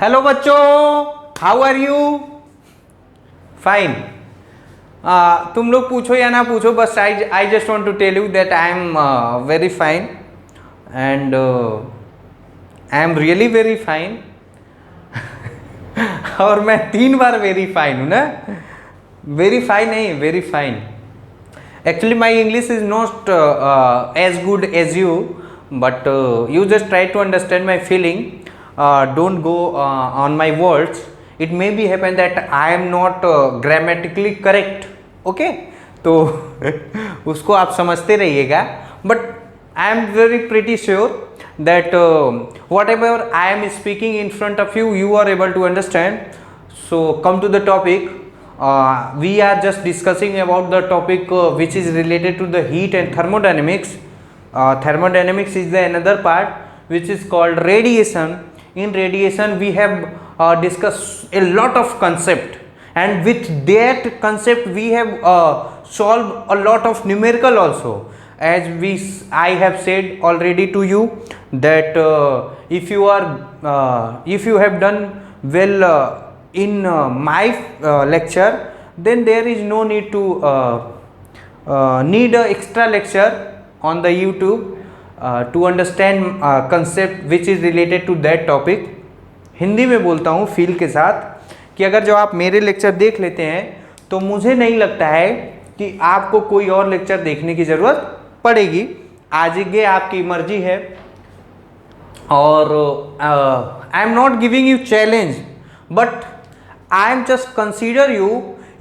Hello बच्चों, how are you? Fine. तुम लोग पूछो या ना पूछो, बस I just want to tell you that I am very fine and I am really very fine. और मैं 3 बार वेरी फाइन हूँ ना, वेरी फाइन नहीं, very fine. Actually, my English is not as good as you, but you just try to understand my feeling. Don't go on my words. It may be happen that I am not grammatically correct. Okay, तो उसको आप समझते रहिएगा. But I am very pretty sure that whatever I am speaking in front of you, you are able to understand. So come to the topic. We are just discussing about the topic which is related to the heat and thermodynamics. Thermodynamics is the another part which is called radiation. In radiation we have discussed a lot of concept, and with that concept we have solved a lot of numerical also. As I have said already to you that if you have done well in my lecture, then there is no need to need a extra lecture on the YouTube to understand concept which is related to that topic. Hindi में बोलता हूँ feel के साथ कि अगर जो आप मेरे लेक्चर देख लेते हैं तो मुझे नहीं लगता है कि आपको कोई और लेक्चर देखने की ज़रूरत पड़ेगी. आगे आपकी मर्जी है. और I am not giving you challenge, but I am just consider you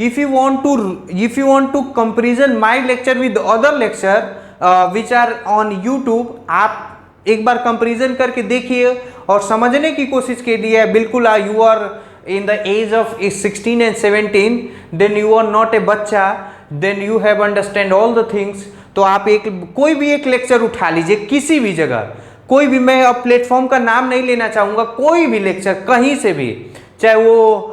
if you want to comparison my lecture with other lecture which are on YouTube. आप एक बार कंपेरिजन करके देखिए और समझने की कोशिश कीजिए. बिल्कुल you are in the age of 16 and 17, then you are not a बच्चा, then you have understand all the things. तो आप कोई भी एक लेक्चर उठा लीजिए किसी भी जगह, कोई भी, मैं अब प्लेटफॉर्म का नाम नहीं लेना चाहूँगा, कोई भी लेक्चर कहीं से भी, चाहे वो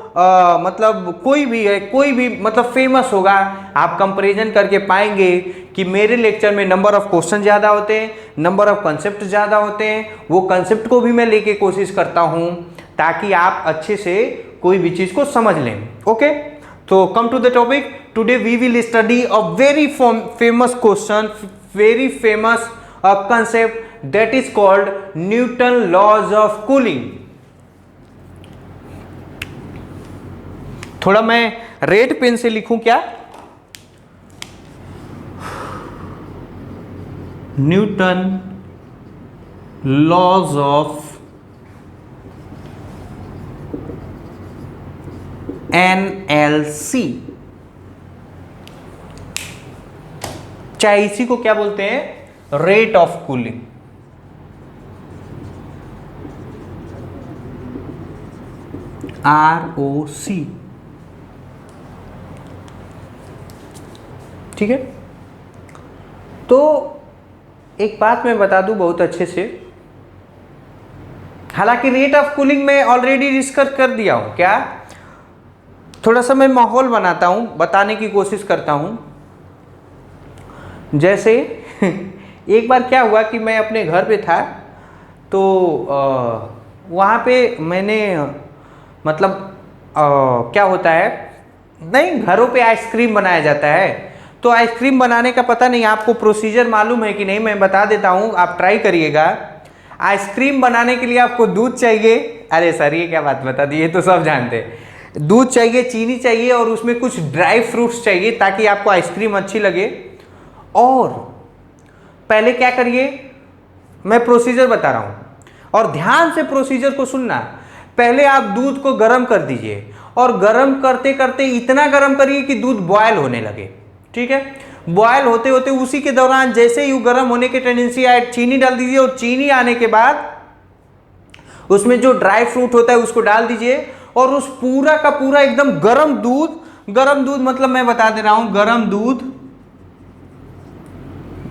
मतलब कोई भी मतलब फेमस होगा, आप कंपैरिजन करके पाएंगे कि मेरे लेक्चर में नंबर ऑफ क्वेश्चन ज़्यादा होते हैं, नंबर ऑफ कंसेप्ट ज़्यादा होते हैं. वो कंसेप्ट को भी मैं लेके कोशिश करता हूँ ताकि आप अच्छे से कोई भी चीज़ को समझ लें. ओके, तो come to the topic. Today we will study a very famous question, very famous concept that is called Newton laws of cooling. थोड़ा मैं रेड पेन से लिखूं क्या? न्यूटन लॉज ऑफ एनएलसी, चाहे इसी को क्या बोलते हैं, रेट ऑफ कूलिंग. ROC. ठीक है. तो एक बात मैं बता दूं बहुत अच्छे से, हालांकि रेट ऑफ कूलिंग में ऑलरेडी डिस्कस कर दिया हूं. क्या? थोड़ा सा मैं माहौल बनाता हूं, बताने की कोशिश करता हूं. जैसे एक बार क्या हुआ कि मैं अपने घर पे था, तो वहाँ पे मैंने मतलब क्या होता है, नहीं, घरों पे आइसक्रीम बनाया जाता है. तो आइसक्रीम बनाने का पता नहीं आपको प्रोसीजर मालूम है कि नहीं, मैं बता देता हूँ, आप ट्राई करिएगा. आइसक्रीम बनाने के लिए आपको दूध चाहिए. अरे सर ये क्या बात बता दी, ये तो सब जानते हैं. दूध चाहिए, चीनी चाहिए और उसमें कुछ ड्राई फ्रूट्स चाहिए ताकि आपको आइसक्रीम अच्छी लगे. और पहले क्या करिए, मैं प्रोसीजर बता रहा हूँ और ध्यान से प्रोसीजर को सुनना. पहले आप दूध को गर्म कर दीजिए और गर्म करते करते इतना गर्म करिए कि दूध बॉयल होने लगे. ठीक है. बॉयल होते होते उसी के दौरान जैसे ही गर्म होने की टेंडेंसी आए, चीनी डाल दीजिए और चीनी आने के बाद उसमें जो ड्राई फ्रूट होता है उसको डाल दीजिए और उस पूरा का पूरा एकदम गर्म दूध मतलब मैं बता दे रहा हूं, गर्म दूध,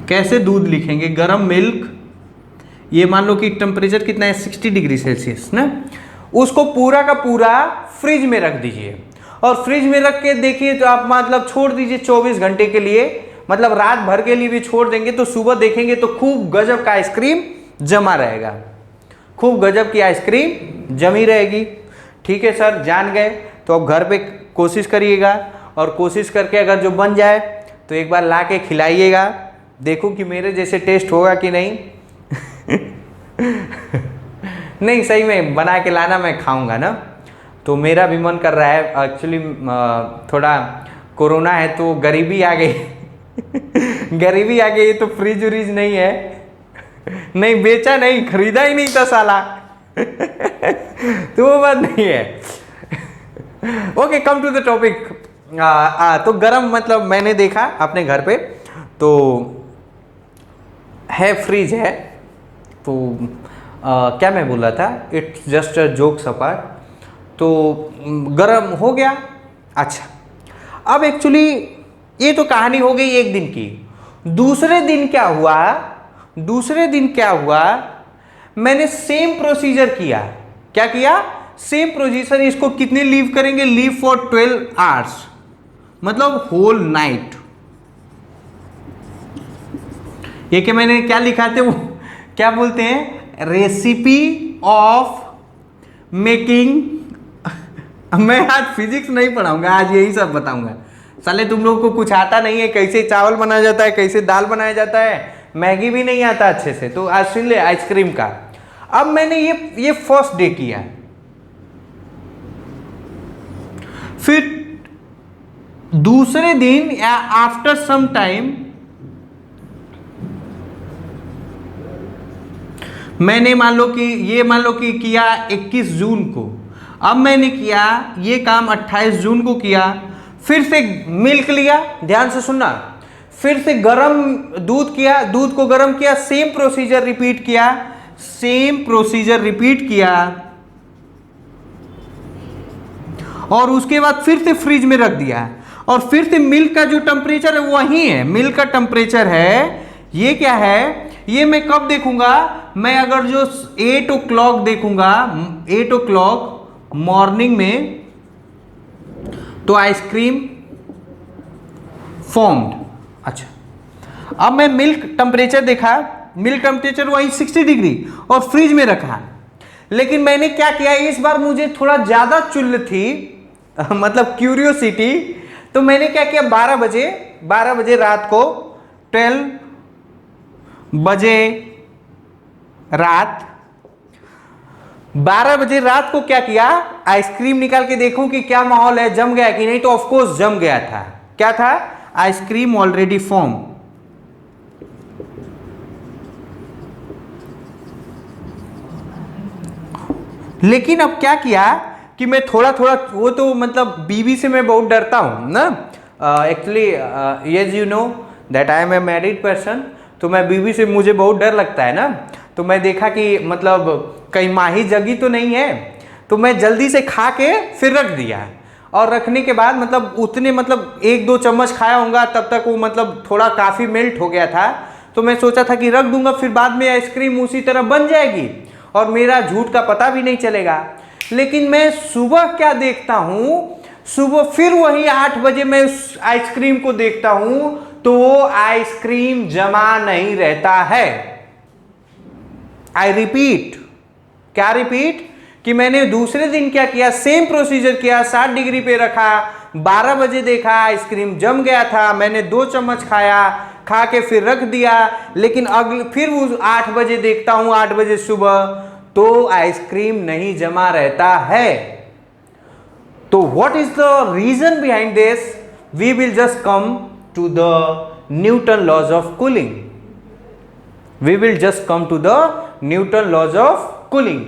कैसे दूध लिखेंगे, गर्म मिल्क. ये मान लो कि टेम्परेचर कितना है, 60 डिग्री सेल्सियस ना. उसको पूरा का पूरा फ्रिज में रख दीजिए और फ्रिज में रख के देखिए तो आप मतलब छोड़ दीजिए 24 घंटे के लिए, मतलब रात भर के लिए भी छोड़ देंगे तो सुबह देखेंगे तो खूब गजब का आइसक्रीम जमा रहेगा, खूब गजब की आइसक्रीम जमी रहेगी. ठीक है सर, जान गए। तो अब घर पे कोशिश करिएगा, और कोशिश करके अगर जो बन जाए तो एक बार ला के खिलाइएगा, देखो कि मेरे जैसे टेस्ट होगा कि नहीं। नहीं, सही में बना के लाना, मैं खाऊंगा ना। तो मेरा भी मन कर रहा है एक्चुअली, थोड़ा कोरोना है तो गरीबी आ गई। गरीबी आ गई तो फ्रिज व्रिज नहीं है। नहीं बेचा, नहीं खरीदा ही नहीं था साला। तो वो बात नहीं है। Okay, come to the topic. तो गरम मतलब मैंने देखा अपने घर पे, तो है फ्रिज है, तो क्या मैं बोला था, it's just a jokes apart. तो गरम हो गया। अच्छा, अब एक्चुअली ये तो कहानी हो गई एक दिन की। दूसरे दिन क्या हुआ, दूसरे दिन क्या हुआ, मैंने सेम प्रोसीजर किया। क्या किया? Same procedure. इसको कितने लीव करेंगे? लीव फॉर 12 आवर्स, मतलब होल नाइट। ये कि मैंने क्या लिखा थे, वो क्या बोलते हैं, रेसिपी ऑफ मेकिंग। मैं आज फिजिक्स नहीं पढ़ाऊंगा, आज यही सब बताऊंगा। साले तुम लोगों को कुछ आता नहीं है, कैसे चावल बनाया जाता है, कैसे दाल बनाया जाता है, मैगी भी नहीं आता अच्छे से। तो आज सुन ले आइसक्रीम का। अब मैंने ये फर्स्ट डे किया, फिर दूसरे दिन या आफ्टर सम टाइम मैंने मान लो कि किया 21 जून को। अब मैंने किया ये काम 28 जून को किया। फिर से मिल्क लिया, ध्यान से सुनना, फिर से गरम दूध किया, दूध को गरम किया, सेम प्रोसीजर रिपीट किया, सेम प्रोसीजर रिपीट किया, और उसके बाद फिर से फ्रिज में रख दिया। और फिर से मिल्क का जो टेम्परेचर है वही है, मिल्क का टेम्परेचर है। ये क्या है, ये मैं कब देखूंगा, मैं अगर जो 8 o'clock देखूंगा, 8 o'clock मॉर्निंग में, तो आइसक्रीम फॉर्म्ड। अच्छा, अब मैं मिल्क टेम्परेचर देखा, मिल्क टेम्परेचर वही 60 डिग्री, और फ्रिज में रखा। लेकिन मैंने क्या किया, इस बार मुझे थोड़ा ज्यादा चुल्ल थी, मतलब क्यूरियोसिटी। तो मैंने क्या किया, 12 बजे रात को, 12 बजे रात, 12 बजे रात को क्या किया, आइसक्रीम निकाल के देखूं कि क्या माहौल है, जम गया कि नहीं। तो ऑफ कोर्स जम गया था। क्या था? Ice cream already form. लेकिन अब क्या किया कि मैं थोड़ा थोड़ा, वो तो मतलब बीवी से मैं बहुत डरता हूं ना actually, yes you know that I am a married person. तो मैं बीवी से, मुझे बहुत डर लगता है ना। तो मैं देखा कि मतलब कहीं माही जगी तो नहीं है, तो मैं जल्दी से खा के फिर रख दिया। और रखने के बाद मतलब उतने, मतलब 1-2 चम्मच खाया होगा, तब तक वो मतलब थोड़ा काफ़ी मेल्ट हो गया था। तो मैं सोचा था कि रख दूंगा, फिर बाद में आइसक्रीम उसी तरह बन जाएगी और मेरा झूठ का पता भी नहीं चलेगा। लेकिन मैं सुबह क्या देखता हूँ, सुबह फिर वही 8 बजे मैं उस आइसक्रीम को देखता हूँ, तो वो आइसक्रीम जमा नहीं रहता है। आई रिपीट, क्या रिपीट, कि मैंने दूसरे दिन क्या किया, सेम प्रोसीजर किया, 60 डिग्री पे रखा, 12 बजे देखा आइसक्रीम जम गया था, मैंने 2 चम्मच खाया, खा के फिर रख दिया। लेकिन अगले फिर वो 8 बजे देखता हूं, 8 बजे सुबह, तो आइसक्रीम नहीं जमा रहता है। तो what is the reason behind this? We will just come to the Newton laws of cooling. We will just come to the Newton laws of cooling.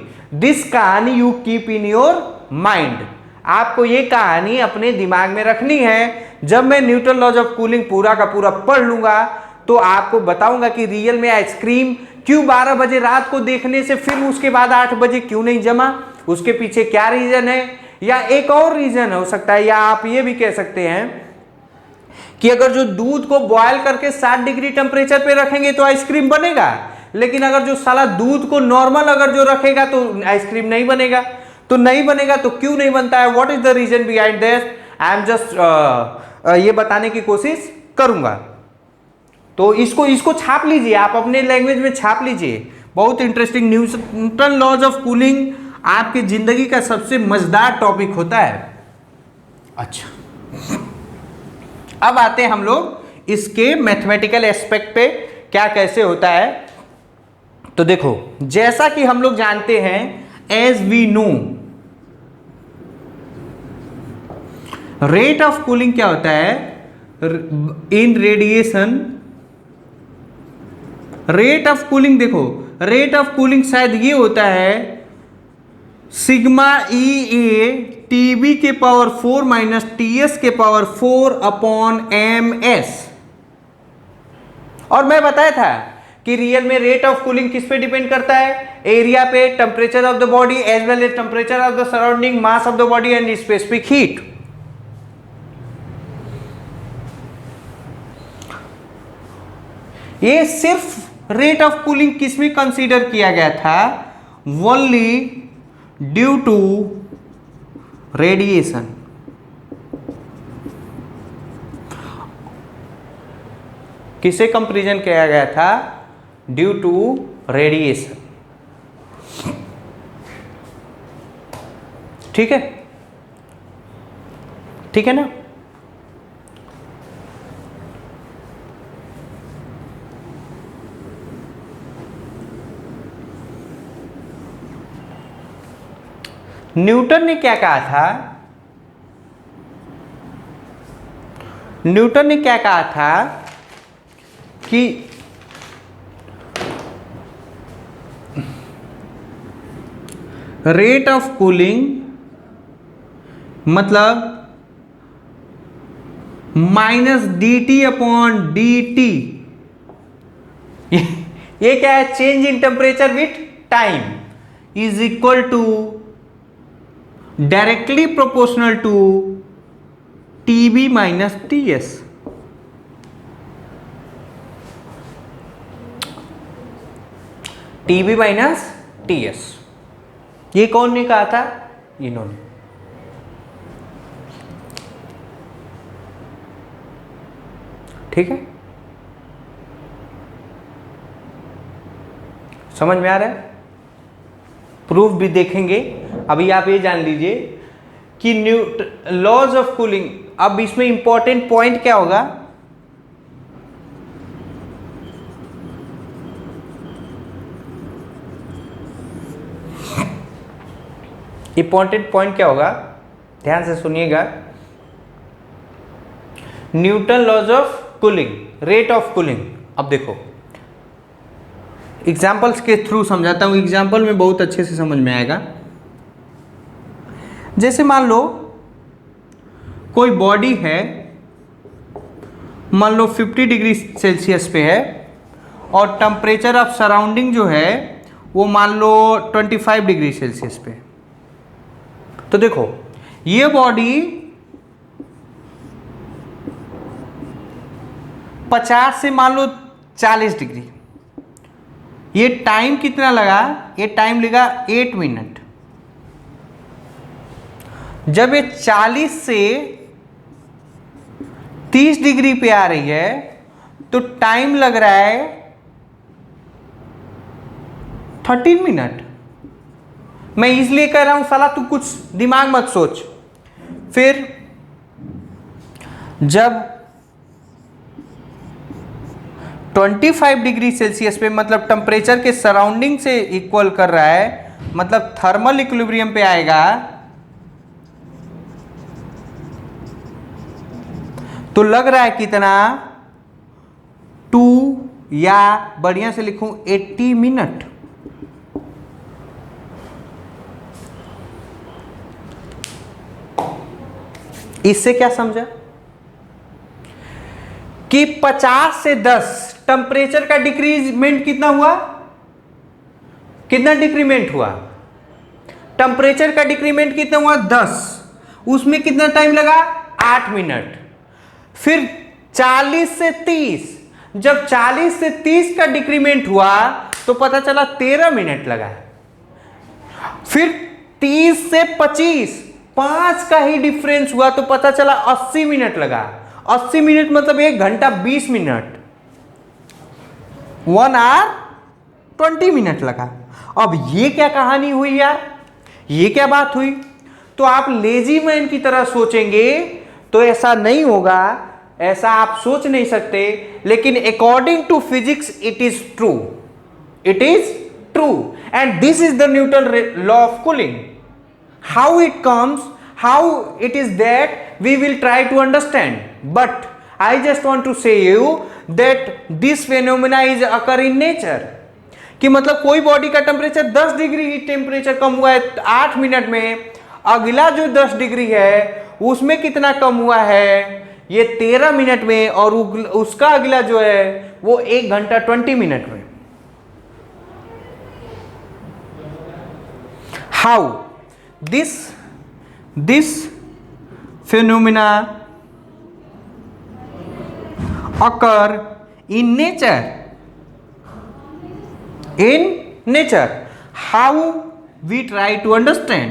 This कहानी you keep in your mind. आपको ये कहानी अपने दिमाग में रखनी है। जब मैं न्यूटन लॉज ऑफ कूलिंग पूरा का पूरा पढ़ लूंगा, तो आपको बताऊंगा कि रियल में आइसक्रीम क्यों 12 बजे रात को देखने से फिर उसके बाद 8 बजे क्यों नहीं जमा, उसके पीछे क्या रीजन है। या एक और रीजन हो सकता है, या आप ये भी कह सकते हैं कि अगर जो दूध को बॉयल करके 60 डिग्री टेम्परेचर पे रखेंगे तो आइसक्रीम बनेगा, लेकिन अगर जो साला दूध को नॉर्मल अगर जो रखेगा तो आइसक्रीम नहीं बनेगा। तो नहीं बनेगा तो क्यों नहीं बनता है, what is the reason behind this? I am just ये बताने की कोशिश करूंगा। तो इसको छाप लीजिए, आप अपने लैंग्वेज में छाप लीजिए, बहुत interesting. Newton laws of cooling आपकी जिंदगी का सबसे मजेदार टॉपिक होता है। अच्छा, अब आते हैं हम लोग इसके मैथमेटिकल एस्पेक्ट पे, क्या कैसे होता है। तो देखो, जैसा कि हम लोग जानते हैं, as we know, rate of cooling क्या होता है in radiation. Rate of cooling, देखो रेट ऑफ कूलिंग शायद ये होता है सिग्मा ई ए टीबी के पावर 4 माइनस टीएस के पावर 4 अपॉन एम एस। और मैं बताया था कि रियल में रेट ऑफ कूलिंग किस पे डिपेंड करता है, एरिया पे, temperature of the body as well as temperature of the surrounding, mass of the body and specific heat. ये सिर्फ रेट ऑफ कूलिंग किस में कंसीडर किया गया था, ओनली ड्यू टू रेडिएशन। किसे कंपेरिजन किया गया था, ड्यू टू रेडिएशन। ठीक है, ठीक है ना। न्यूटन ने क्या कहा था, न्यूटन ने क्या कहा था कि रेट ऑफ कूलिंग मतलब minus D T upon D T, ये क्या है, change in temperature with time is equal to directly proportional to TB minus TS. TB minus TS, ये कौन ने कहा था, इन्होंने। ठीक है, समझ में आ रहा है। प्रूफ भी देखेंगे। अभी आप ये जान लीजिए कि लॉज ऑफ कूलिंग, अब इसमें इंपॉर्टेंट पॉइंट क्या होगा, इंपॉर्टेंट पॉइंट क्या होगा, ध्यान से सुनिएगा। Newton laws of cooling, rate of cooling. अब देखो एग्जाम्पल्स के थ्रू समझाता हूं, एग्जाम्पल में बहुत अच्छे से समझ में आएगा। जैसे मान लो कोई बॉडी है, मान लो 50 डिग्री सेल्सियस पे है और टेम्परेचर ऑफ सराउंडिंग जो है वो मान लो 25 डिग्री सेल्सियस पे। तो देखो ये बॉडी 50 से मान लो 40 डिग्री, ये टाइम कितना लगा, ये टाइम लगा 8 मिनट। जब ये 40 से 30 डिग्री पे आ रही है तो टाइम लग रहा है 13 मिनट। मैं इसलिए कह रहा हूं साला तू कुछ दिमाग मत सोच। फिर जब 25 डिग्री सेल्सियस पे, मतलब टेम्परेचर के सराउंडिंग से इक्वल कर रहा है, मतलब थर्मल इक्विलिब्रियम पे आएगा, तो लग रहा है कितना, 2 या बढ़िया से लिखूं 80 मिनट। इससे क्या समझा कि 50 से 10 टेम्परेचर का डिक्रीजमेंट कितना हुआ, कितना डिक्रीमेंट हुआ, टेम्परेचर का डिक्रीमेंट कितना हुआ 10, उसमें कितना टाइम लगा 8 मिनट। फिर 40 से 30, जब 40 से 30 का डिक्रीमेंट हुआ तो पता चला 13 मिनट लगा। फिर 30 से 25, 5 का ही डिफरेंस हुआ तो पता चला 80 मिनट लगा। 80 मिनट मतलब 1 घंटा 20 मिनट, 1 आवर 20 मिनट लगा। अब ये क्या कहानी हुई यार, ये क्या बात हुई? तो आप लेजी मैन की तरह सोचेंगे तो ऐसा नहीं होगा, ऐसा आप सोच नहीं सकते, लेकिन according to physics it is true, it is true, and this is the Newton law of cooling. How it comes, how it is that we will try to understand, but I just want to say you that this phenomena is occur in nature. कि मतलब कोई body का temperature 10 degree heat temperature कम हुआ है 8 minute में, अगला जो 10 degree है उसमें कितना कम हुआ है ये 13 मिनट में, और उसका अगला जो है वो 1 घंटा 20 मिनट में. How this phenomena occur in nature, how we try to understand.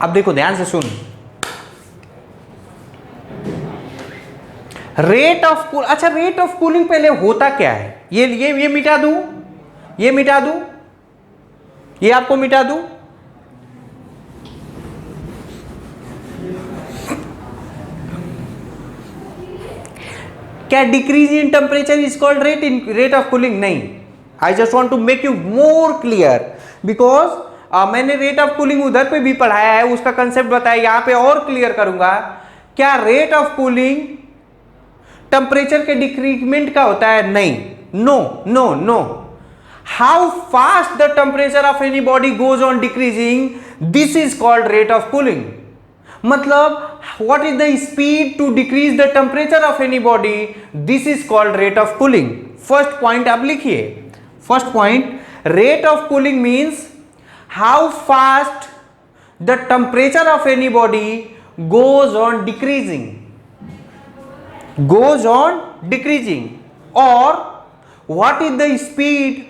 अब देखो ध्यान से सुन, रेट ऑफ कूल, अच्छा रेट ऑफ कूलिंग पहले होता क्या है, ये मिटा दूं, ये मिटा दूं, ये आपको मिटा दूं. क्या decrease in temperature is called rate of cooling? नहीं. I just want to make you more clear, because मैंने रेट ऑफ कूलिंग उधर पे भी पढ़ाया है, उसका कंसेप्ट बताया, यहां पे और क्लियर करूंगा. क्या रेट ऑफ कूलिंग टेम्परेचर के डिक्रीजमेंट का होता है? नहीं. No no no. How fast the temperature of any body goes on decreasing, this is called rate of cooling. मतलब what is the speed to decrease the temperature of any body, this is called rate of cooling. First point आप लिखिए. First point, rate of cooling means how fast the temperature of any body goes on decreasing, or what is the speed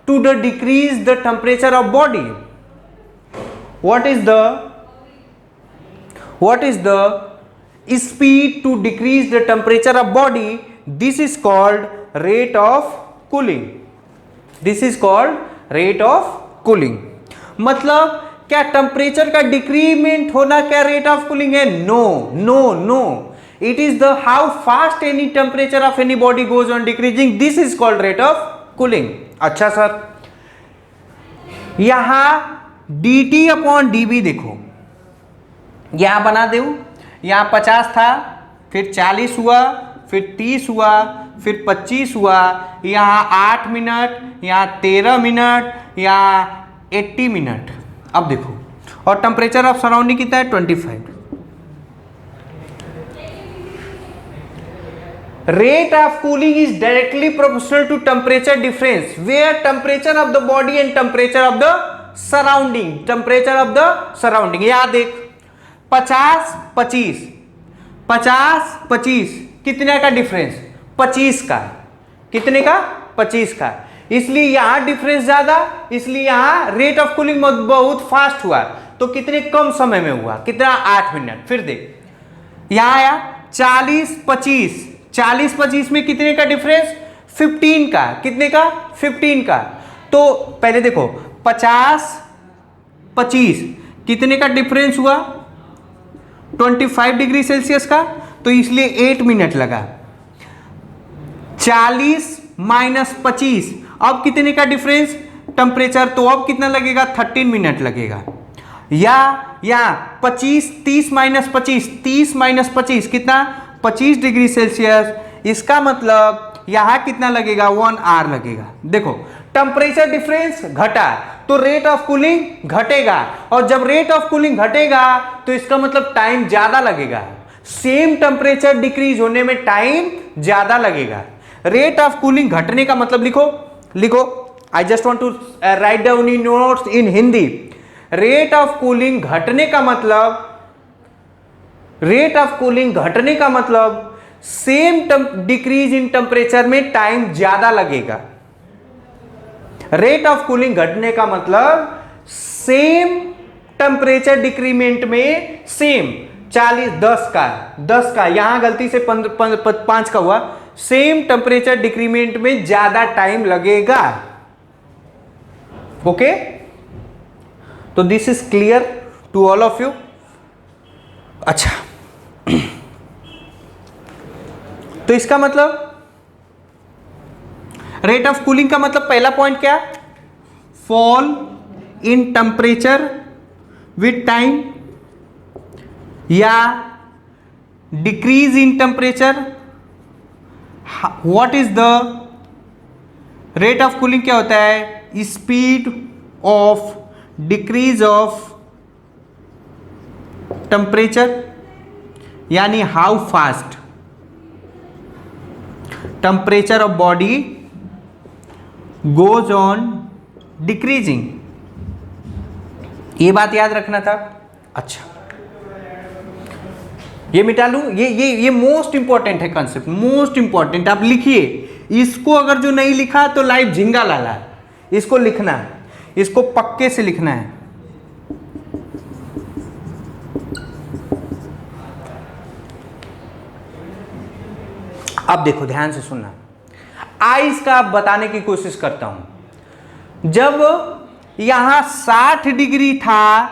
to the decrease the temperature of body. What is the speed to decrease the temperature of body? This is called rate of cooling. This is called rate of cooling. मतलब क्या temperature का decrement होना क्या rate of cooling है? No no no. It is the how fast any temperature of any body goes on decreasing, this is called rate of cooling. अच्छा sir, यहां dt upon dB देखो, यहां बना दो, यहां 50 था, फिर 40 हुआ, फिर 30 हुआ, फिर 25 हुआ, यहां 8 मिनट, यहां 13 मिनट, यहां 80 मिनट. अब देखो, और टेम्परेचर ऑफ सराउंडिंग कितना है? 25. Rate of cooling is directly proportional to temperature difference, where temperature of the body and temperature of the surrounding. याद देख, 50 25 50 25 कितने का डिफरेंस? 25 का. कितने का? 25 का. इसलिए यहां डिफरेंस ज्यादा, इसलिए यहां रेट ऑफ कूलिंग बहुत फास्ट हुआ. तो कितने कम समय में हुआ? कितना? 8 मिनट. फिर देख, यहां आया 40 25 40 25 में कितने का डिफरेंस? 15 का. कितने का? 15 का. तो पहले देखो, 50 25 कितने का डिफरेंस हुआ? 25 डिग्री सेल्सियस का. तो इसलिए 8 मिनट लगा. 40 माइनस 25, अब कितने का डिफरेंस टेम्परेचर? तो अब कितना लगेगा? 13 मिनट लगेगा. या 25 30 माइनस 25 30 माइनस 25 कितना? 25 डिग्री सेल्सियस. इसका मतलब यहां कितना लगेगा? 1 आवर लगेगा. देखो, टेम्परेचर डिफरेंस घटा तो रेट ऑफ कूलिंग घटेगा, और जब रेट ऑफ कूलिंग घटेगा तो इसका मतलब टाइम ज्यादा लगेगा. सेम टेम्परेचर डिक्रीज होने में टाइम ज्यादा लगेगा. रेट ऑफ कूलिंग घटने का मतलब लिखो. I just want to write down in notes in Hindi. Rate of cooling घटने का मतलब सेम डिक्रीज इन टेम्परेचर में टाइम ज्यादा लगेगा. रेट ऑफ कूलिंग घटने का मतलब सेम टेम्परेचर डिक्रीमेंट में सेम 40, 10 का यहां गलती से 5 का हुआ, सेम टेम्परेचर डिक्रीमेंट में ज्यादा टाइम लगेगा। ओके, तो this is clear to all of you. अच्छा, तो इसका मतलब रेट ऑफ कूलिंग का मतलब पहला पॉइंट क्या, fall in temperature with time या decrease in temperature. What is the rate of cooling, क्या होता है, speed of decrease of temperature, यानी how fast temperature of body goes on decreasing. ये बात याद रखना था। अच्छा, ये मिटा लूं, ये मोस्ट इंपॉर्टेंट है कंसेप्ट, मोस्ट इंपॉर्टेंट। आप लिखिए इसको, अगर जो नहीं लिखा तो लाइव झिंगा लाला, इसको लिखना है, इसको पक्के से लिखना है। अब देखो ध्यान से सुनना, आइस का बताने की कोशिश करता हूं। जब यहां 60 डिग्री था,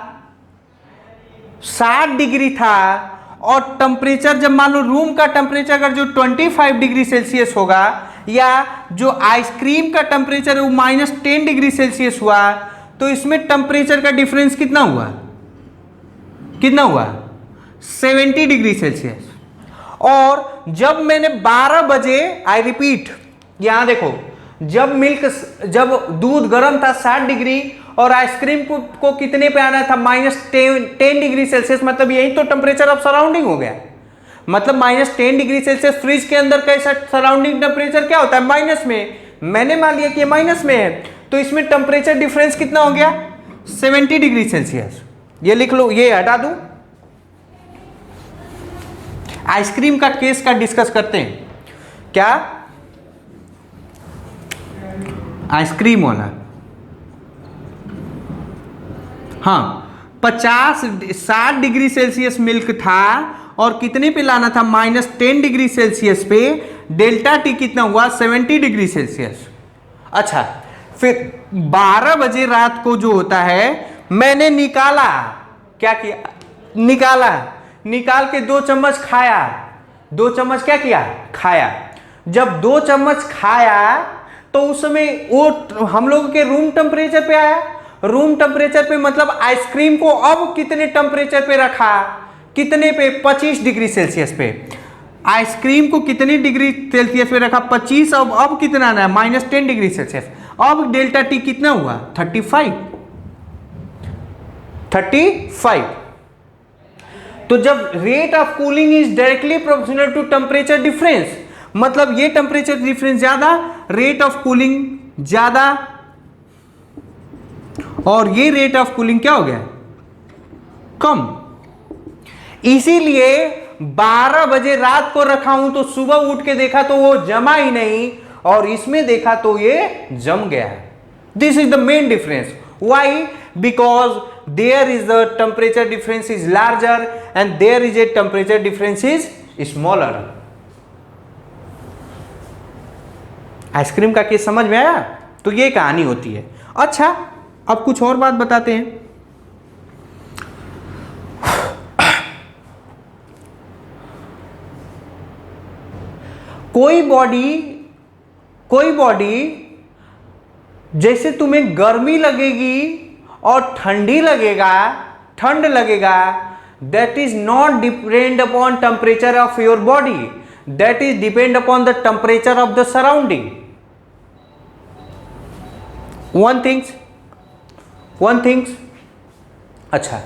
60 डिग्री था, और टेम्परेचर जब मान लो रूम का टेम्परेचर अगर जो 25 डिग्री सेल्सियस होगा, या जो आइसक्रीम का टेम्परेचर है वो -10 डिग्री सेल्सियस हुआ, तो इसमें टेम्परेचर का डिफरेंस कितना हुआ, कितना हुआ, 70 डिग्री सेल्सियस। और जब मैंने 12 बजे, आई रिपीट, यहां देखो, जब दूध गर्म था 60 डिग्री और आइसक्रीम को कितने पे आना था, -10 डिग्री सेल्सियस, मतलब यही तो टेम्परेचर ऑफ सराउंडिंग हो गया। मतलब -10 डिग्री सेल्सियस फ्रिज के अंदर कैसा सराउंडिंग टेम्परेचर क्या होता है, माइनस में। मैंने मान लिया कि ये माइनस में है, तो इसमें टेम्परेचर डिफरेंस कितना हो गया, 70 डिग्री सेल्सियस। ये लिख लो, ये हटा दूं। आइसक्रीम का केस का डिस्कस करते हैं क्या, आइसक्रीम वाला। हाँ, 60 डिग्री सेल्सियस मिल्क था और कितने पे लाना था, -10 डिग्री सेल्सियस पे। डेल्टा टी कितना हुआ, 70 डिग्री सेल्सियस। अच्छा, फिर 12 बजे रात को जो होता है, मैंने निकाला, क्या किया, निकाल के 2 चम्मच खाया, 2 चम्मच क्या किया, खाया। जब 2 चम्मच खाया तो उस समय वो हम लोगों के रूम टेम्परेचर पे आया। रूम टेम्परेचर पे मतलब आइसक्रीम को अब कितने टेम्परेचर पे रखा, कितने पे, 25 डिग्री सेल्सियस पे। आइसक्रीम को कितने डिग्री सेल्सियस पे रखा, 25। अब कितना आना है, -10 डिग्री सेल्सियस। अब डेल्टा टी कितना हुआ, 35। तो जब rate of cooling is directly proportional to temperature difference, मतलब ये टेम्परेचर डिफरेंस ज्यादा, रेट ऑफ कूलिंग ज्यादा, और ये रेट ऑफ कूलिंग क्या हो गया, कम। इसीलिए 12 बजे रात को रखा हूं तो सुबह उठ के देखा तो वो जमा ही नहीं, और इसमें देखा तो ये जम गया है। This is the main difference. Why? Because there is the temperature difference is larger and there is a temperature difference is smaller. Ice cream का केस समझ में आया? तो ये कहानी होती है। अच्छा, अब कुछ और बात बताते हैं। कोई बॉडी जैसे तुम्हें गर्मी लगेगी और ठंड लगेगा, that is not depend upon temperature of your body, that is depend upon the temperature of the surrounding. One things. अच्छा,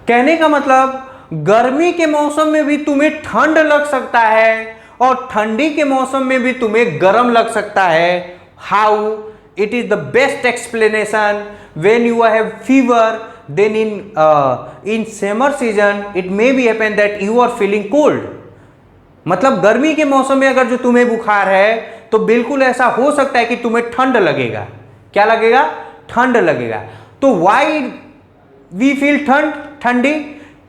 कहने का मतलब गर्मी के मौसम में भी तुम्हें ठंड लग सकता है और ठंडी के मौसम में भी तुम्हें गर्म लग सकता है। How? It is the best explanation. When you have fever, then in summer season it may be happen that you are feeling cold. मतलब गर्मी के मौसम में अगर जो तुम्हें बुखार है तो बिल्कुल ऐसा हो सकता है कि तुम्हें ठंड लगेगा। क्या लगेगा? ठंड लगेगा। तो why we feel ठंडी?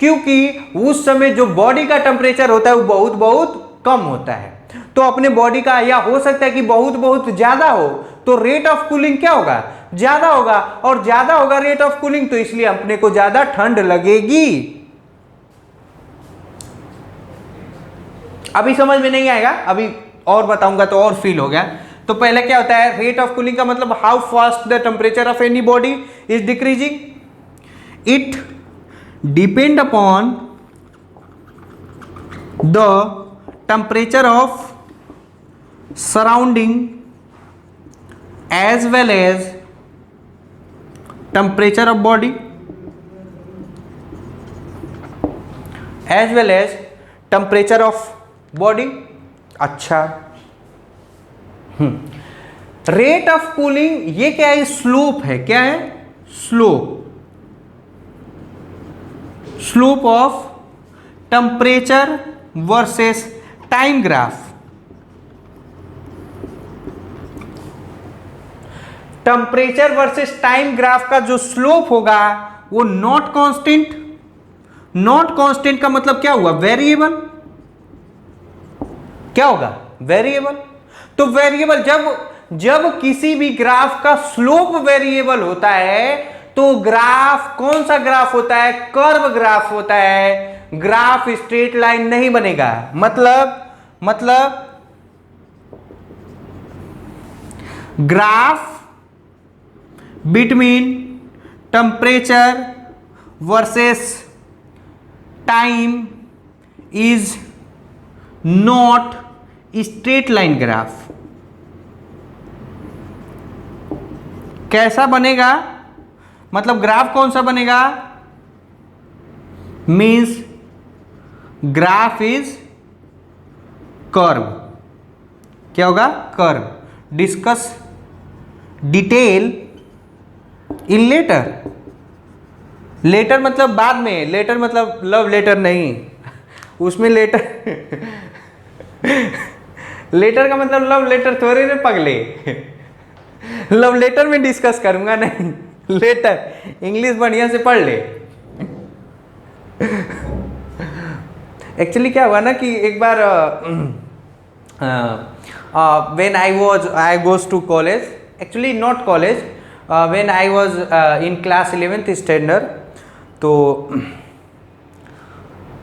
क्योंकि उस समय जो बॉडी का टेम्परेचर होता है वो बहुत बहुत कम होता है। तो अपने बॉडी का, या हो सकता है कि बहुत बहुत ज्यादा हो, तो रेट ऑफ कूलिंग क्या होगा, ज्यादा होगा, और ज्यादा होगा रेट ऑफ कूलिंग, तो इसलिए अपने को ज्यादा ठंड लगेगी। अभी समझ में नहीं आएगा, अभी और बताऊंगा तो और फील हो गया। तो पहले क्या होता है, रेट ऑफ कूलिंग का मतलब how fast the temperature of any body is decreasing. It depend upon the temperature of surrounding as well as temperature of body as well as temperature of body. अच्छा, rate of cooling ये क्या है, slope है, क्या है, slope, slope of temperature versus time graph. Temperature versus time graph का जो slope होगा वो नॉट कांस्टेंट। नॉट कांस्टेंट का मतलब क्या हुआ, वेरिएबल। क्या होगा, वेरिएबल। तो वेरिएबल, जब किसी भी ग्राफ का स्लोप वेरिएबल होता है तो ग्राफ कौन सा ग्राफ होता है, कर्व ग्राफ होता है, ग्राफ स्ट्रेट लाइन नहीं बनेगा। मतलब graph between temperature versus time is not straight line graph. कैसा बनेगा, मतलब ग्राफ कौन सा बनेगा, मीन्स ग्राफ इज कर्व। क्या होगा, curve. Discuss detail in later. Later मतलब बाद में, लेटर मतलब लव लेटर नहीं, उसमें लेटर लेटर का मतलब लव लेटर थोड़े रे पगले, लव लेटर में डिस्कस करूंगा नहीं, लेटर इंग्लिश बढ़िया से पढ़ ले। एक्चुअली क्या हुआ ना कि एक बार when I goes to college, actually not college, when I was in class 11th standard, तो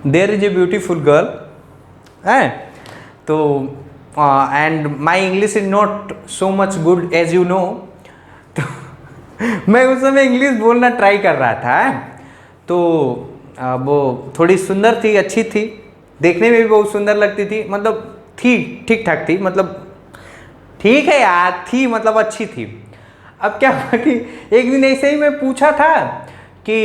there is a beautiful girl है, तो and my English is not so much good as you know, तो मैं उस समय English बोलना try कर रहा था। तो वो थोड़ी सुंदर थी, अच्छी थी, देखने में भी बहुत सुंदर लगती थी, मतलब थी ठीक ठाक थी, मतलब ठीक है यार, थी मतलब अच्छी थी। अब क्या हुआ कि एक दिन ऐसे ही मैं पूछा था कि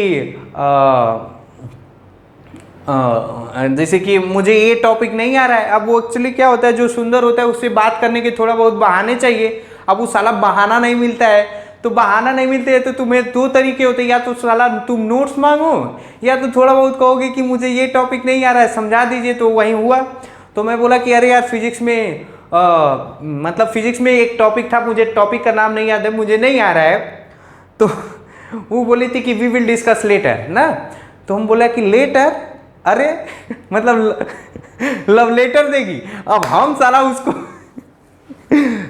जैसे कि मुझे ये टॉपिक नहीं आ रहा है। अब वो एक्चुअली क्या होता है, जो सुंदर होता है उससे बात करने के थोड़ा बहुत बहाने चाहिए। अब वो साला बहाना नहीं मिलता है, तो बहाना नहीं मिलते हैं तो तुम्हें दो तरीके होते हैं, या तो साला तुम नोट्स मांगो, या तो थोड़ा बहुत कहोगे कि मुझे ये टॉपिक नहीं आ रहा है, समझा दीजिए। तो वही हुआ। तो मैं बोला कि अरे यार फिजिक्स में मतलब फिजिक्स में एक टॉपिक था, मुझे टॉपिक का नाम नहीं याद है, मुझे नहीं आ रहा है। तो वो बोली थी कि वी विल डिस्कस लेटर ना। तो हम बोला कि लेटर, अरे मतलब लव लेटर देगी। अब हम साला उसको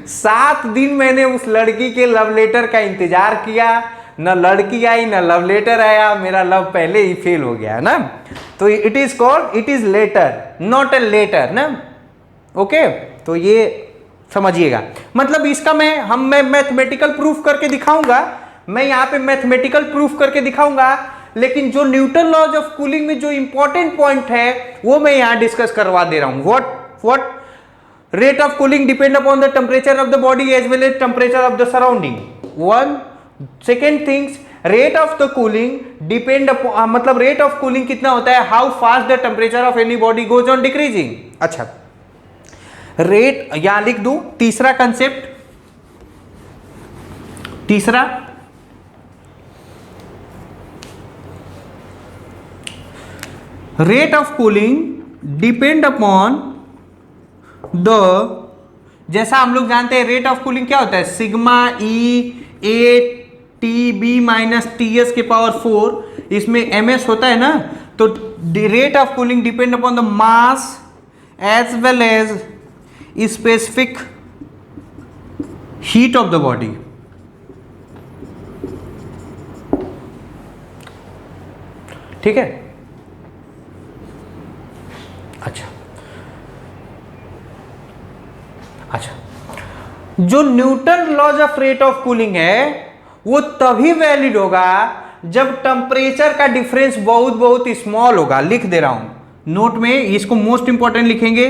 7 दिन मैंने उस लड़की के लव लेटर का इंतजार किया, न लड़की आई न लव लेटर आया, मेरा लव पहले ही फेल हो गया ना। तो it is called, it is later not a letter ना। ओके, तो ये समझिएगा। मतलब इसका मैं मैथमेटिकल प्रूफ करके दिखाऊंगा, मैं यहाँ पे मैथमेटिकल प्रूफ करके दिखाऊंगा, लेकिन जो न्यूटन लॉज ऑफ कूलिंग में जो इंपॉर्टेंट पॉइंट है वो मैं यहाँ डिस्कस करवा दे रहा हूँ। What rate of cooling depend upon the temperature of the body as well as temperature of the surrounding. One second things, rate of the cooling depend upon, मतलब रेट ऑफ कूलिंग कितना होता है, how fast the temperature of any body goes on decreasing. अच्छा, rate यहां लिख दूं। तीसरा concept, तीसरा rate of cooling depend upon the, जैसा हम लोग जानते हैं रेट ऑफ कूलिंग क्या होता है, sigma E A T B minus T S के पावर 4, इसमें एम एस होता है ना। तो the rate of cooling depend upon the mass as well as specific heat of the body. ठीक है। अच्छा, जो Newton laws of rate of cooling है वो तभी वैलिड होगा जब टेम्परेचर का डिफरेंस बहुत बहुत स्मॉल होगा। लिख दे रहा हूं नोट में, इसको मोस्ट इंपॉर्टेंट लिखेंगे।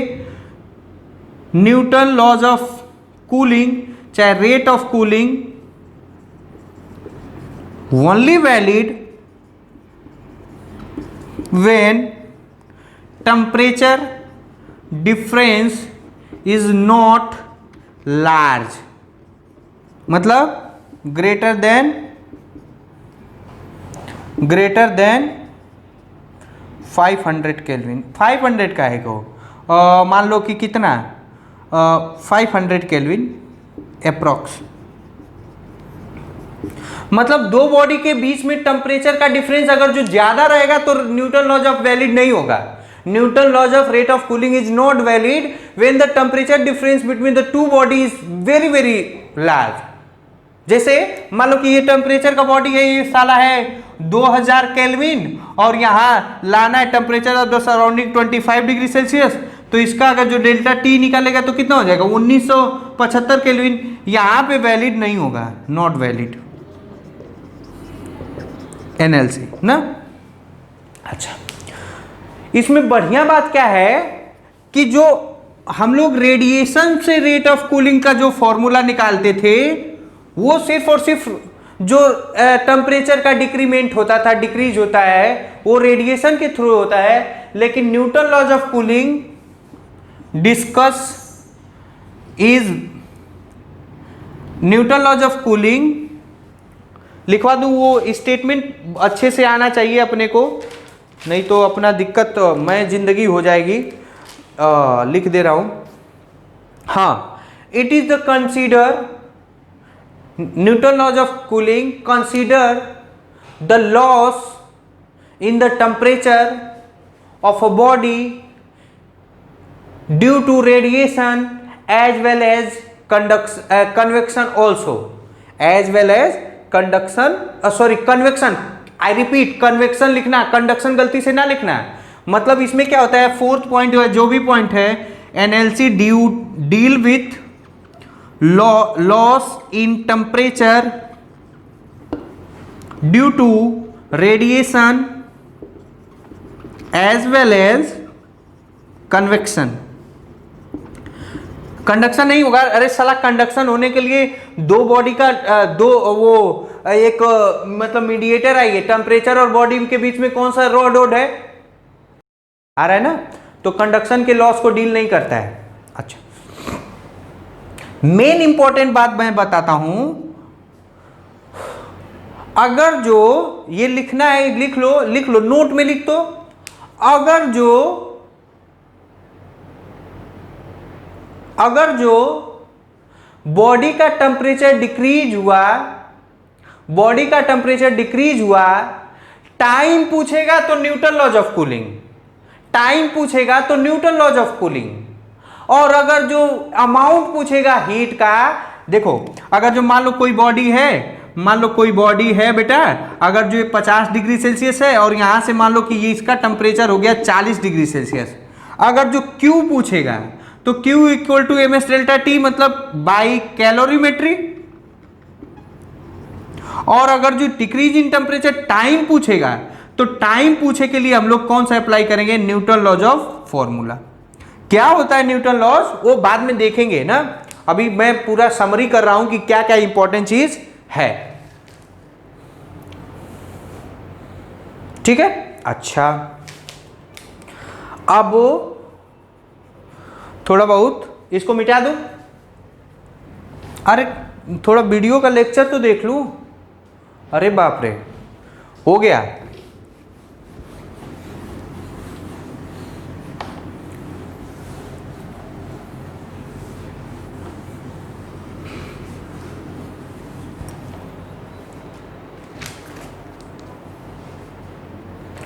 न्यूटन लॉज ऑफ कूलिंग चाहे rate of cooling only valid when temperature difference is not large, मतलब greater than 500 केल्विन। 500 का है को मान लो कि कितना 500 केल्विन अप्रॉक्स, मतलब दो बॉडी के बीच में टेम्परेचर का डिफरेंस अगर जो ज्यादा रहेगा तो न्यूटन लॉज ऑफ वैलिड नहीं होगा। Newton laws of rate of cooling is not valid when the temperature difference between the two body is very very large. जैसे मान लो कि ये टेम्परेचर का बॉडी है, ये साला है 2000 केल्विन और यहाँ लाना है temperature of the surrounding 25 degree Celsius, तो इसका अगर जो डेल्टा टी निकालेगा तो कितना हो जाएगा 1975 केल्विन। यहाँ पे वैलिड नहीं होगा, नॉट वैलिड एनएलसी ना। अच्छा, इसमें बढ़िया बात क्या है कि जो हम लोग रेडिएशन से रेट ऑफ कूलिंग का जो फॉर्मूला निकालते थे वो सिर्फ और सिर्फ जो टेम्परेचर का डिक्रीमेंट होता था, डिक्रीज होता है, वो रेडिएशन के थ्रू होता है। लेकिन Newton laws of cooling discuss is Newton laws of cooling, लिखवा दूं वो स्टेटमेंट अच्छे से आना चाहिए अपने को, नहीं तो अपना दिक्कत मैं जिंदगी हो जाएगी। लिख दे रहा हूं। हाँ, it is the consider Newton laws of cooling consider the loss in the temperature of a body due to radiation as well as convection also, as well as conduction, sorry convection, I repeat convection लिखना, conduction गलती से ना लिखना। मतलब इसमें क्या होता है, फोर्थ पॉइंट जो भी पॉइंट है, NLC deal with loss in temperature due to radiation as well as convection. Conduction नहीं होगा, अरे साला कंडक्शन होने के लिए दो बॉडी का दो वो एक मतलब मीडिएटर आई है, टेम्परेचर और बॉडी के बीच में कौन सा रॉड है, आ रहा है ना, तो कंडक्शन के लॉस को डील नहीं करता है। अच्छा, मेन इंपॉर्टेंट बात मैं बताता हूं, अगर जो ये लिखना है लिख लो नोट में लिख दो, अगर जो बॉडी का टेम्परेचर डिक्रीज हुआ, टाइम पूछेगा तो न्यूटन लॉज ऑफ कूलिंग, और अगर जो अमाउंट पूछेगा हीट का, देखो अगर जो मान लो कोई बॉडी है बेटा, अगर जो 50 डिग्री सेल्सियस है और यहां से मान लो कि ये इसका टेम्परेचर हो गया 40 डिग्री सेल्सियस, अगर जो Q पूछेगा तो Q equal to M S delta T, मतलब बाई कैलोरीमेट्री। और अगर जो डिक्रीज इन टेम्परेचर टाइम पूछेगा तो टाइम पूछे के लिए हम लोग कौन सा अप्लाई करेंगे, न्यूटन लॉज ऑफ फॉर्मूला। क्या होता है न्यूटन लॉज वो बाद में देखेंगे ना, अभी मैं पूरा समरी कर रहा हूं कि क्या क्या इंपॉर्टेंट चीज है। ठीक है, अच्छा अब थोड़ा बहुत इसको मिटा दूं, अरे थोड़ा वीडियो का लेक्चर तो देख लूं, अरे बाप रे हो गया।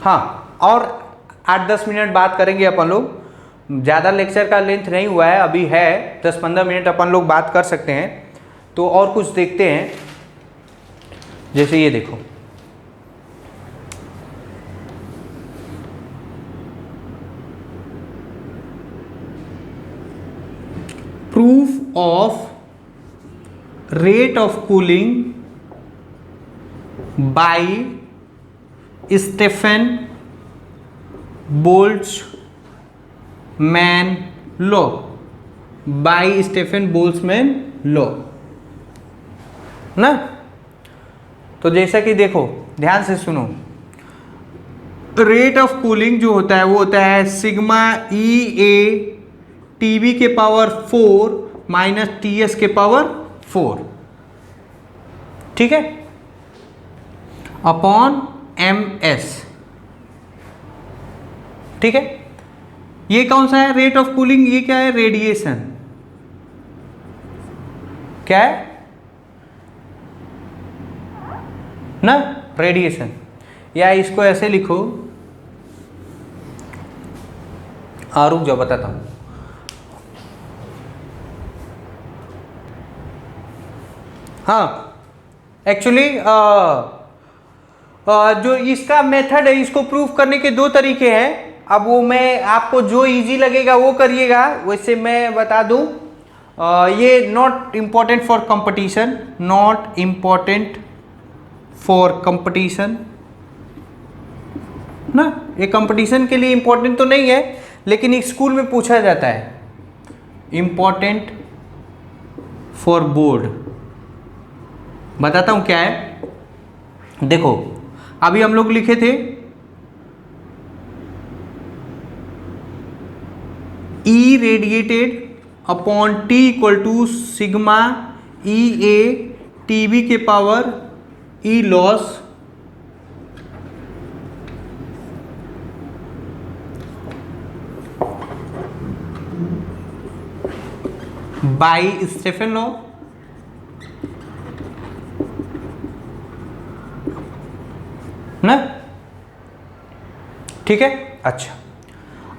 हाँ, और 8-10 मिनट बात करेंगे अपन लोग। ज़्यादा लेक्चर का लेंथ नहीं हुआ है, अभी है 10-15 मिनट अपन लोग बात कर सकते हैं। तो और कुछ देखते हैं, जैसे ये देखो, proof of rate of cooling by Stefan Boltzmann law, by Stefan Boltzmann law ना। तो जैसा कि देखो, ध्यान से सुनो, रेट ऑफ कूलिंग जो होता है वो होता है सिग्मा ई ए टीबी के पावर 4 माइनस टीएस के पावर 4, ठीक है, अपॉन एम एस, ठीक है। ये कौन सा है रेट ऑफ कूलिंग? ये क्या है? रेडिएशन। क्या है ना? रेडिएशन। या इसको ऐसे लिखो, रुक जाओ बताता हूं। हाँ, एक्चुअली जो इसका मेथड है, इसको प्रूफ करने के 2 तरीके हैं। अब वो मैं आपको जो इजी लगेगा वो करिएगा। वैसे मैं बता दूं, ये not important for competition, not important for competition ना। ये कंपटीशन के लिए इम्पोर्टेंट तो नहीं है, लेकिन स्कूल में पूछा जाता है। इम्पोर्टेंट फॉर बोर्ड, बताता हूं क्या है। देखो, अभी हम लोग लिखे थे E radiated upon T equal to sigma E A TB के power E loss by Stefan law, ना, ठीक है। अच्छा,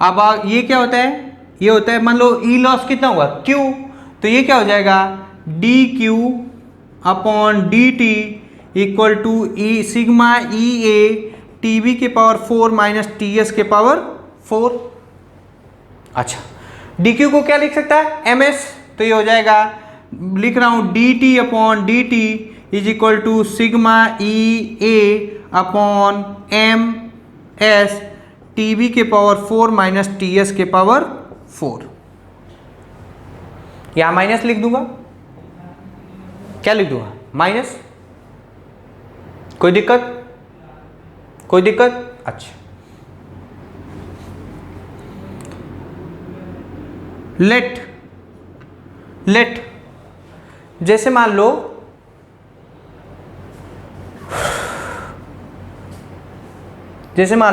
अब ये क्या होता है? ये होता है, मान लो ई लॉस कितना हुआ? Q, तो ये क्या हो जाएगा? D Q upon D T equal to E sigma E A TB के पावर 4 माइनस टी एस के पावर 4। अच्छा, डी क्यू को क्या लिख सकता है? M S. तो ये हो जाएगा, लिख रहा हूं D T upon D T is equal to sigma E A upon M S TB के पावर 4 माइनस टी एस के पावर 4। यहां माइनस लिख दूंगा। क्या लिख दूंगा? माइनस। कोई दिक्कत? कोई दिक्कत? अच्छा, लेट जैसे मान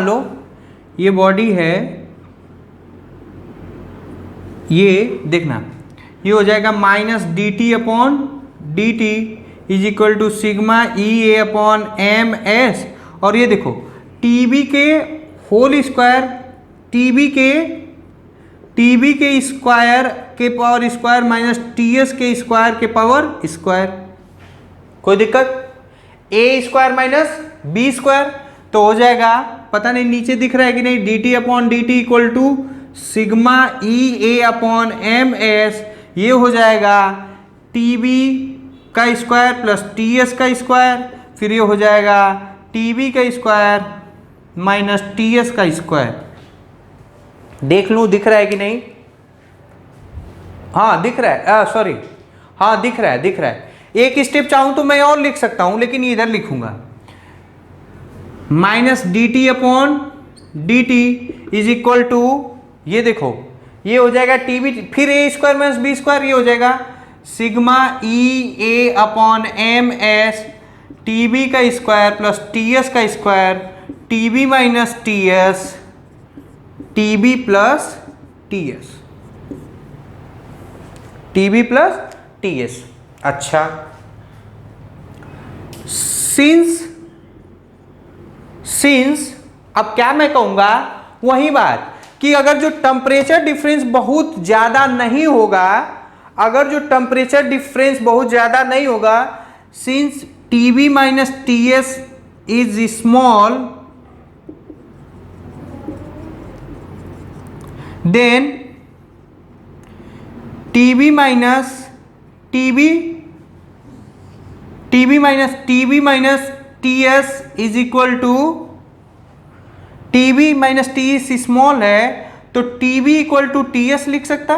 लो ये बॉडी है, ये देखना, ये हो जाएगा minus D T upon D T is equal to sigma E A upon M S. और ये देखो, टीबी के होल स्क्वायर, टीबी के स्क्वायर के power square minus T S के स्क्वायर के पावर स्क्वायर। कोई दिक्कत? A square minus B square, तो हो जाएगा, पता नहीं नीचे दिख रहा है कि नहीं, D T upon D T equal to sigma E A upon M S. ये हो जाएगा टीबी का स्क्वायर प्लस टी एस का स्क्वायर, फिर ये हो जाएगा टीबी का स्क्वायर माइनस टी एस का स्क्वायर। देख लूं दिख रहा है कि नहीं? हाँ दिख रहा है, सॉरी, हाँ दिख रहा है। एक स्टेप चाहूं तो मैं और लिख सकता हूं, लेकिन इधर लिखूंगा minus D T upon D T is equal to, ये देखो, ये हो जाएगा टीबी, फिर A square minus B square, ये हो जाएगा sigma E A upon M S TB का स्क्वायर प्लस टी एस का square, TB minus T S, TB plus T S, TB plus T S. अच्छा, सिंस अब क्या मैं कहूंगा, वही बात कि अगर जो टेम्परेचर डिफरेंस बहुत ज्यादा नहीं होगा, अगर जो टेम्परेचर डिफरेंस बहुत ज्यादा नहीं होगा, since TB minus TS is small, then TB minus TS is equal to, TB minus TS small है तो TB इक्वल टू TS लिख सकता,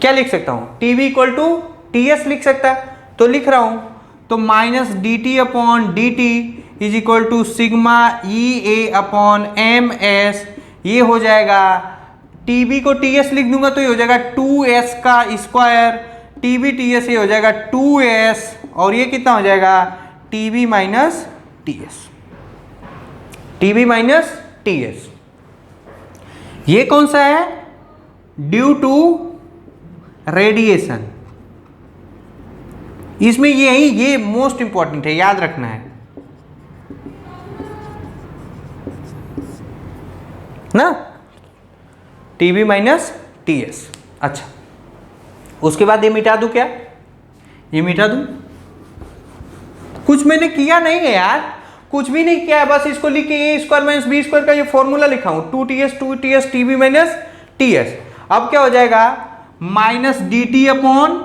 क्या लिख सकता हूं, TB इक्वल टू TS लिख सकता, तो लिख रहा हूं, तो minus DT upon DT is equal to sigma EA upon MS, ये हो जाएगा, TB को TS लिख दूंगा तो ये हो जाएगा 2S का स्क्वायर, TB TS ये हो जाएगा 2S, और ये कितना हो जाएगा, TB minus TS, TB minus TS। ये कौन सा है, ड्यू टू रेडिएशन। इसमें ये मोस्ट इंपॉर्टेंट है, याद रखना है ना, TB माइनस TS। अच्छा, उसके बाद ये मिटा दूं क्या, ये मिटा दूं, कुछ मैंने किया नहीं है यार, कुछ भी नहीं किया है, बस इसको लिख के ए स्क्वायर माइनस बी स्क्वायर का ये फॉर्मूला लिखा हूं, 2TS TB माइनस TS। अब क्या हो जाएगा, minus DT upon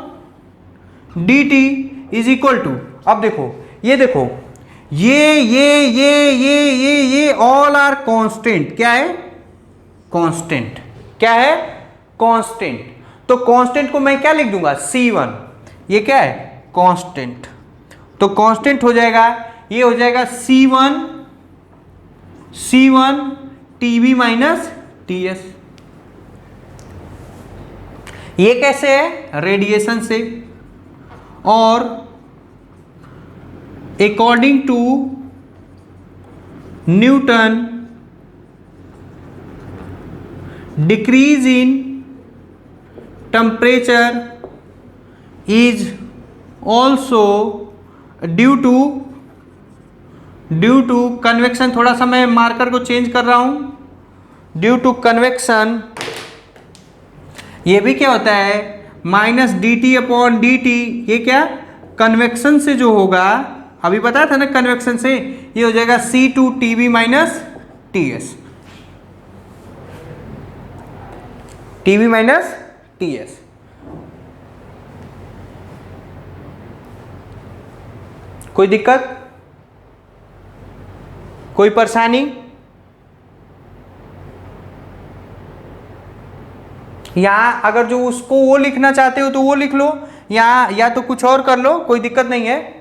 DT is equal to, अब देखो ये देखो, ये ऑल आर कांस्टेंट, क्या है, कांस्टेंट, क्या है, कांस्टेंट। तो कांस्टेंट को मैं क्या लिख दूंगा, C1, ये क्या है, कांस्टेंट, तो कांस्टेंट हो जाएगा, ये हो जाएगा C1 TB माइनस TS। ये कैसे है, रेडिएशन से, और according to Newton decrease in temperature is also due to convection, थोड़ा सा मैं मार्कर को चेंज कर रहा हूं, ड्यू टू कन्वेक्शन, ये भी क्या होता है, माइनस DT अपॉन DT, ये क्या, कन्वेक्शन से जो होगा, अभी बताया था ना कन्वेक्शन से, ये हो जाएगा C2 TB minus TS, TB minus TS। कोई दिक्कत, कोई परेशानी, यहां अगर जो उसको वो लिखना चाहते हो तो वो लिख लो, या तो कुछ और कर लो, कोई दिक्कत नहीं है।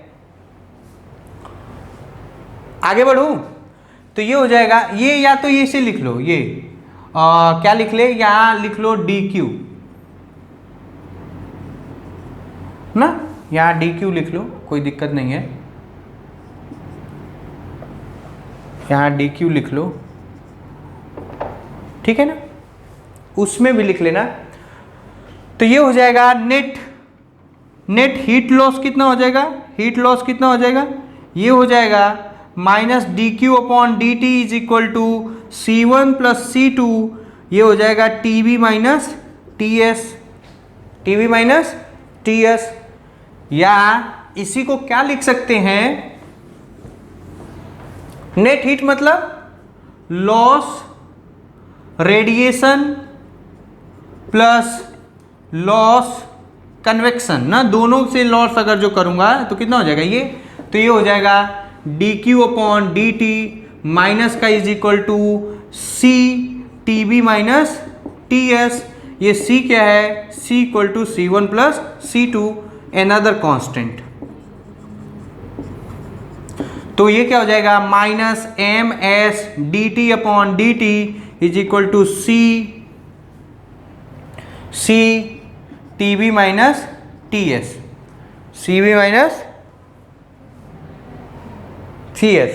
आगे बढ़ूं तो ये हो जाएगा, ये या तो ये से लिख लो, ये क्या लिख ले, यहां लिख लो DQ ना, यहां DQ लिख लो, कोई दिक्कत नहीं है, यहां DQ लिख लो, ठीक है ना, उसमें भी लिख लेना। तो ये हो जाएगा नेट हीट लॉस कितना हो जाएगा, हीट लॉस कितना हो जाएगा, ये हो जाएगा minus DQ upon DT is equal to C1 plus C2, ये हो जाएगा TB minus TS, TB minus TS। या इसी को क्या लिख सकते हैं, नेट हीट मतलब loss radiation plus loss convection ना, दोनों से लॉस अगर जो करूंगा तो कितना हो जाएगा ये, तो ये हो जाएगा DQ अपॉन DT माइनस का is equal to C TB minus TS। ये C क्या है, C equal to C1 plus C2 another constant, तो ये क्या हो जाएगा, minus MS DT upon DT is equal to C TB minus TS, CB minus CS।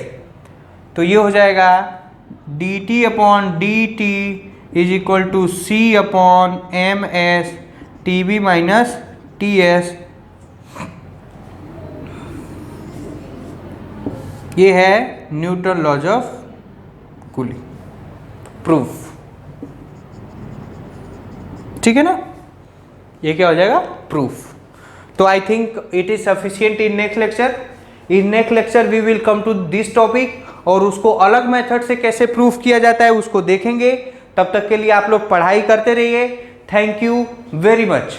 तो ये हो जाएगा DT upon DT is equal to C upon MS TB minus TS। ये है Newton laws of cooling proof, ठीक है ना, ये क्या हो जाएगा प्रूफ। तो I think it is sufficient in next lecture. In next lecture we will come to this topic और उसको अलग मेथड से कैसे प्रूफ किया जाता है उसको देखेंगे। तब तक के लिए आप लोग पढ़ाई करते रहिए। Thank you very much.